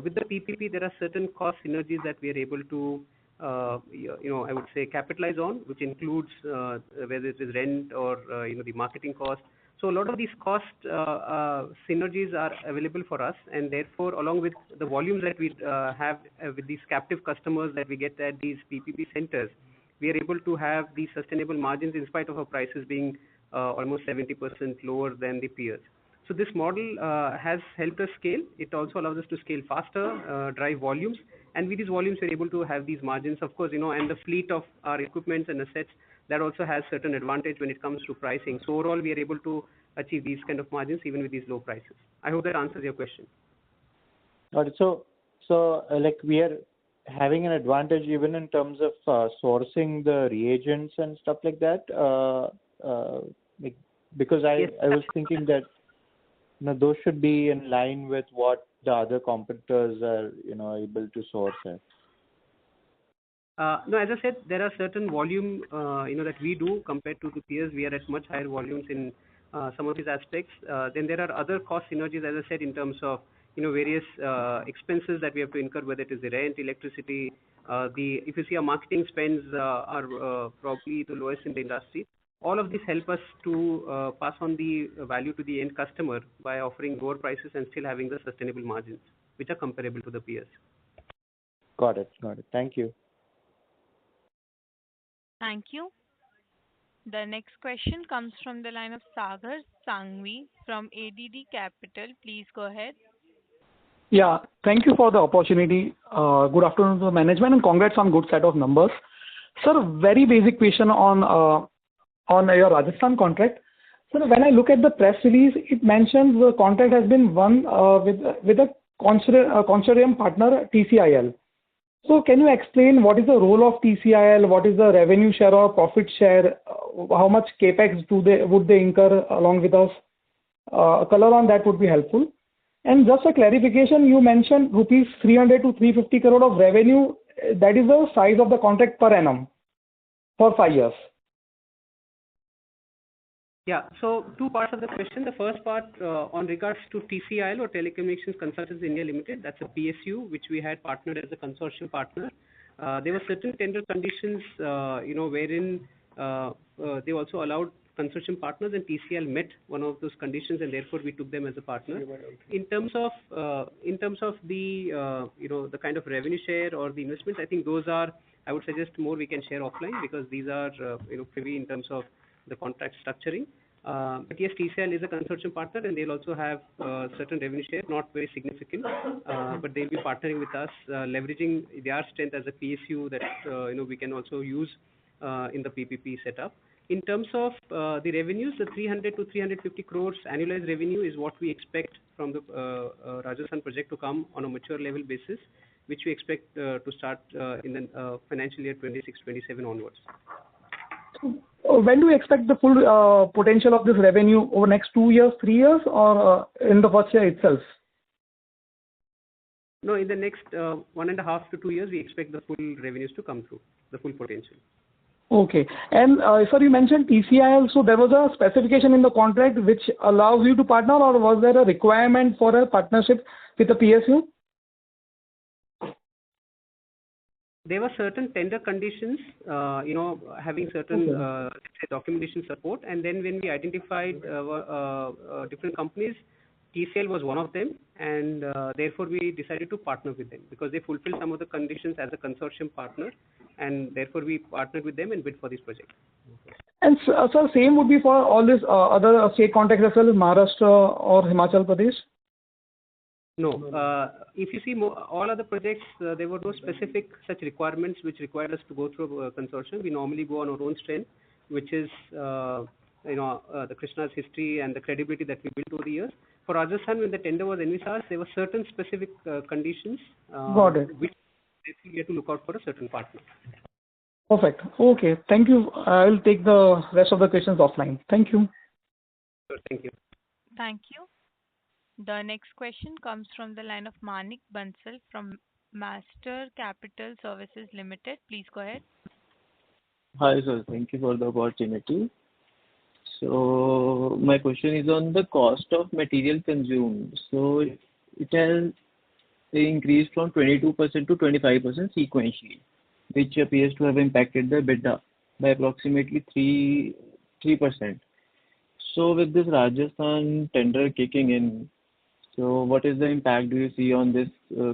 With the PPP, there are certain cost synergies that we are able to, I would say, capitalize on, which includes whether it is rent or the marketing cost. So a lot of these cost synergies are available for us, and therefore, along with the volumes that we have with these captive customers that we get at these PPP centers, we are able to have these sustainable margins in spite of our prices being almost 70% lower than the peers. So this model has helped us scale. It also allows us to scale faster, drive volumes, and with these volumes, we're able to have these margins, of course, and the fleet of our equipments and assets, that also has certain advantage when it comes to pricing. So overall, we are able to achieve these kind of margins even with these low prices. I hope that answers your question. Got it. So like we are having an advantage even in terms of sourcing the reagents and stuff like that, because I was thinking that those should be in line with what the other competitors are able to source at. No, as I said, there are certain volume that we do compared to the peers. We are at much higher volumes in some of these aspects. Then there are other cost synergies, as I said, in terms of various expenses that we have to incur, whether it is the rent, electricity. If you see, our marketing spends are probably the lowest in the industry. All of this help us to pass on the value to the end customer by offering lower prices and still having the sustainable margins, which are comparable to the peers. Got it. Thank you. Thank you. The next question comes from the line of Sagar Sangvi from ADD Capital. Please go ahead. Yeah, thank you for the opportunity. Good afternoon to the management and congrats on good set of numbers. Sir, very basic question on your Rajasthan contract. Sir, when I look at the press release, it mentions the contract has been won with a consortium partner, TCIL. So can you explain what is the role of TCIL, what is the revenue share or profit share, how much capex would they incur along with us? Color on that would be helpful. And just a clarification, you mentioned rupees 300 to 350 crore of revenue. That is the size of the contract per annum for 5 years. Yeah, so two parts of the question. The first part on regards to TCIL or Telecommunications Consultants India Limited, that's a PSU which we had partnered as a consortium partner. There were certain tender conditions, wherein they also allowed consortium partners, and TCIL met one of those conditions, and therefore we took them as a partner. In terms of the the kind of revenue share or the investments, I think those are, I would suggest more we can share offline because these are privy in terms of the contract structuring. But yes, TCIL is a consortium partner and they'll also have certain revenue share, not very significant, but they'll be partnering with us, leveraging their strength as a PSU that we can also use in the PPP setup. In terms of the revenues, the 300 to 350 crores annualized revenue is what we expect from the Rajasthan project to come on a mature level basis, which we expect to start in the financial year 26-27 onwards. When do you expect the full potential of this revenue over next 2 years, 3 years, or in the first year itself? No, in the next 1.5 to 2 years, we expect the full revenues to come through, the full potential. Okay. And sir, you mentioned TCIL, so there was a specification in the contract which allows you to partner, or was there a requirement for a partnership with the PSU? There were certain tender conditions, having certain documentation support, and then when we identified different companies, TCL was one of them, and therefore we decided to partner with them because they fulfill some of the conditions as a consortium partner, and therefore we partnered with them and bid for this project. And sir, same would be for all these other state contracts as well as Maharashtra or Himachal Pradesh? No. If you see all other projects, there were no specific such requirements which required us to go through a consortium. We normally go on our own strength, which is the Krsnaa's history and the credibility that we built over the years. For Rajasthan, when the tender was envisaged, there were certain specific conditions Got it. which we had to look out for a certain partner. Perfect. Okay. Thank you. I will take the rest of the questions offline. Thank you. Sure, thank you. Thank you. The next question comes from the line of Manik Bansal from Master Capital Services Limited. Please go ahead. Hi, sir. Thank you for the opportunity. So my question is on the cost of material consumed. So it has increased from 22% to 25% sequentially, which appears to have impacted the EBITDA by approximately 3%. So with this Rajasthan tender kicking in, so what is the impact do you see on this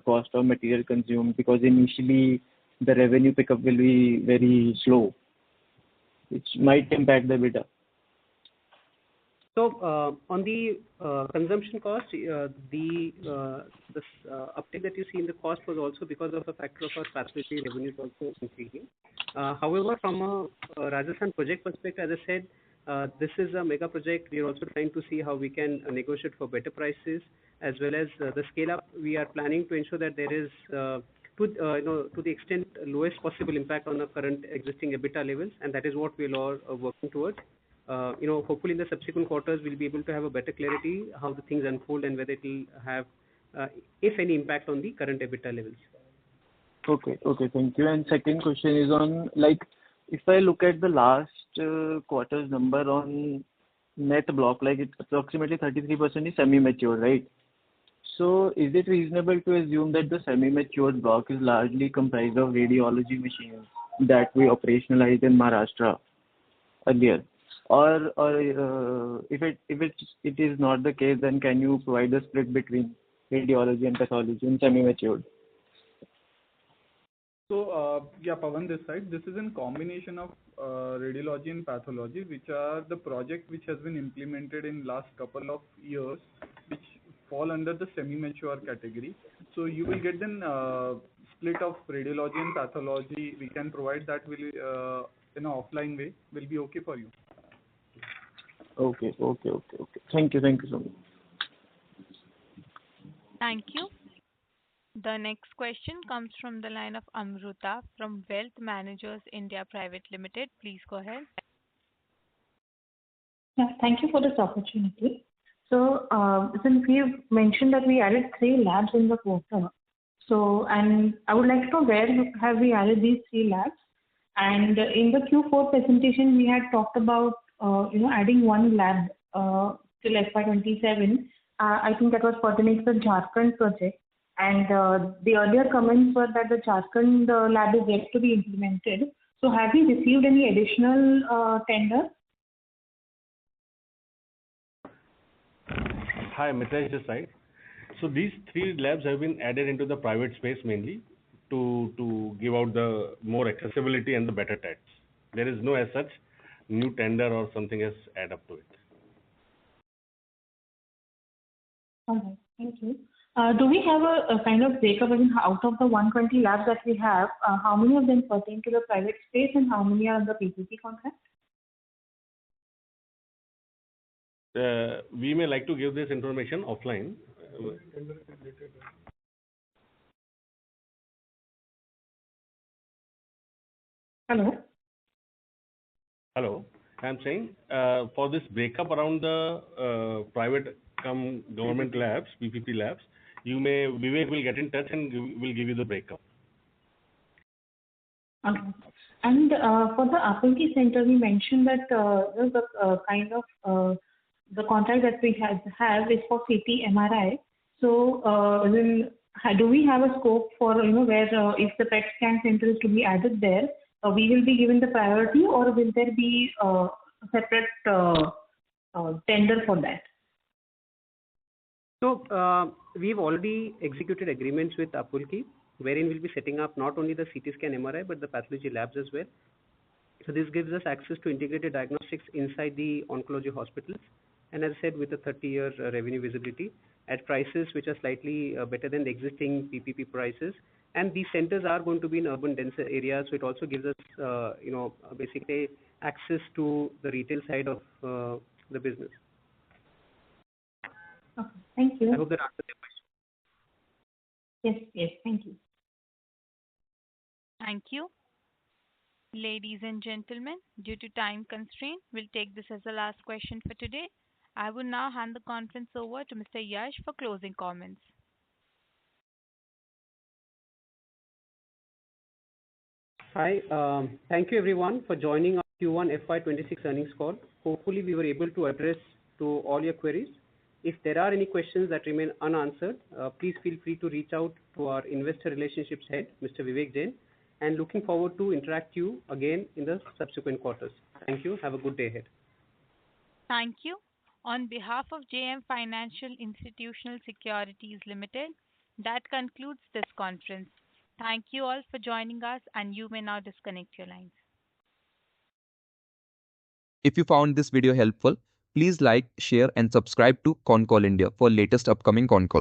cost of material consumed? Because initially the revenue pickup will be very slow, which might impact the EBITDA. So on the consumption cost, this uptick that you see in the cost was also because of a factor of our pathology revenues also increasing. However, from a Rajasthan project perspective, as I said, this is a mega project. We are also trying to see how we can negotiate for better prices, as well as the scale up. We are planning to ensure that there is to the extent lowest possible impact on the current existing EBITDA levels, and that is what we are working towards. Hopefully in the subsequent quarters, we'll be able to have a better clarity how the things unfold and whether it will have, if any, impact on the current EBITDA levels. Okay, thank you. And second question is on, like, if I look at the last quarter's number on net block, like it's approximately 33% is semi-mature, right? So is it reasonable to assume that the semi-mature block is largely comprised of radiology machines that we operationalized in Maharashtra earlier? Or if it is not the case, then can you provide a split between radiology and pathology in semi-matured? So, Pawan this side. This is in combination of radiology and pathology, which are the project which has been implemented in last couple of years, which fall under the semi-mature category. So you will get then split of radiology and pathology. We can provide that will in an offline way. Will be okay for you. Okay. Thank you so much. Thank you. The next question comes from the line of Amruta from Wealth Managers India Private Limited. Please go ahead. Yeah, thank you for this opportunity. So, since we've mentioned that we added 3 labs in the quarter, and I would like to know where have we added these 3 labs? And in the Q4 presentation, we had talked about adding 1 lab till FY27. I think that was pertaining to the Jharkhand project. And the earlier comments were that the Jharkhand lab is yet to be implemented. So have we received any additional tender? Hi, Mitesh this side. So these 3 labs have been added into the private space mainly to give out the more accessibility and the better tests. There is no as such new tender or something else add up to it. All right, thank you. Do we have a kind of breakup out of the 120 labs that we have? How many of them pertain to the private space and how many are on the PPP contract? We may like to give this information offline. Hello. I'm saying for this breakup around the private government labs, PPP labs, Vivek will get in touch and will give you the breakup. Okay. And for the Apulki Center, we mentioned that the kind of the contract that we have is for CT MRI. So do we have a scope for where if the PET scan center is to be added there, we will be given the priority, or will there be a separate tender for that? So we've already executed agreements with Apulki, wherein we'll be setting up not only the CT scan MRI but the pathology labs as well. So this gives us access to integrated diagnostics inside the oncology hospitals, and as I said, with a 30-year revenue visibility at prices which are slightly better than the existing PPP prices. And these centers are going to be in urban denser areas, so it also gives us, basically access to the retail side of the business. Okay, thank you. I hope that answers your question. Yes, thank you. Thank you. Ladies and gentlemen, due to time constraint, we'll take this as the last question for today. I will now hand the conference over to Mr. Yash for closing comments. Hi, thank you everyone for joining our Q1 FY26 earnings call. Hopefully, we were able to address to all your queries. If there are any questions that remain unanswered, please feel free to reach out to our investor relationships head, Mr. Vivek Jain, and looking forward to interact you again in the subsequent quarters. Thank you. Have a good day ahead. Thank you. On behalf of JM Financial Institutional Securities Limited, that concludes this conference. Thank you all for joining us, and you may now disconnect your lines. If you found this video helpful, please like, share, and subscribe to Concall India for latest upcoming con calls.